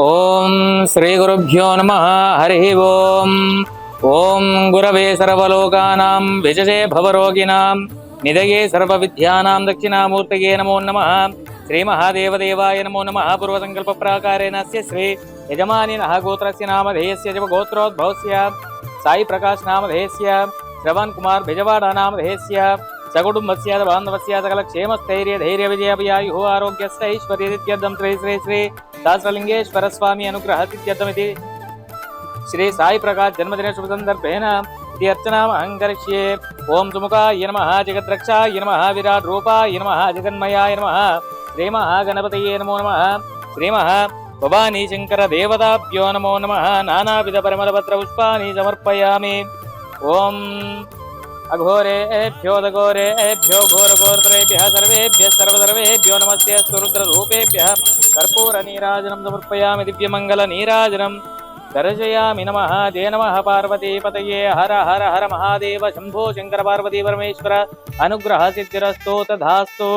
ఓం శ్రీ గురుభ్యో నమః. హరి ఓం. ఓం గురవే సర్వలోకానాం విజయే భవరోగిణాం నిదయే సర్వవిద్యానాం దక్షిణామూర్తయే నమో నమః. శ్రీ మహాదేవదేవాయ నమో నమః. పూర్వసంకల్ప ప్రాకారేణ శ్రీ యజమానినః గోత్రస్య నామధేయస్య జవ గోత్రోద్భవస్య సాయి ప్రకాశ్ నామధేయస్య శ్రవణ్ కుమార్ బిజవాడ నామధేయస్య సకుటుంబస్య బాంధవస్య సకల క్షేమస్థైర్య ధైర్య విజయాభయాయు ఆరోగ్యస్థైశ్వర్యదిత్యర్థం శ్రీ శ్రీ శ్రీ सहस्रलिंगेश्वर स्वामी अनुग्रह सिद्ध्यर्थमिति श्री साई प्रकाश जन्मदिन शुभ संदर्भेन अर्चनामहं करिष्ये। ओं सुमुखाय नमः, जगद्रक्षाय नमः, विराट रूपाय नमः, जगन्मयाय नमः, श्री महागणपतये नमो नमः, श्री भवानी शंकर देवताभ्यो नमो नमः। नानाविध परिमलपत्र पुष्पाणि समर्पयामि। ओं अघोरेभ्यो दघोरेभ्यो घोरघोरतरेभ्यः सर्वेभ्यः सर्वसर्वेभ्यो नमस्ते। रुद्ररूपेभ्यः कर्पूर नीराजनं समर्पयामि। दिव्यमंगल नीराजनं दर्शयामि। नमः जय नमः पार्वती पतये। हर हर हर महादेव शंभो शंकर पार्वती परमेश्वर अनुग्रह सिद्धिरस्तु तथास्तु।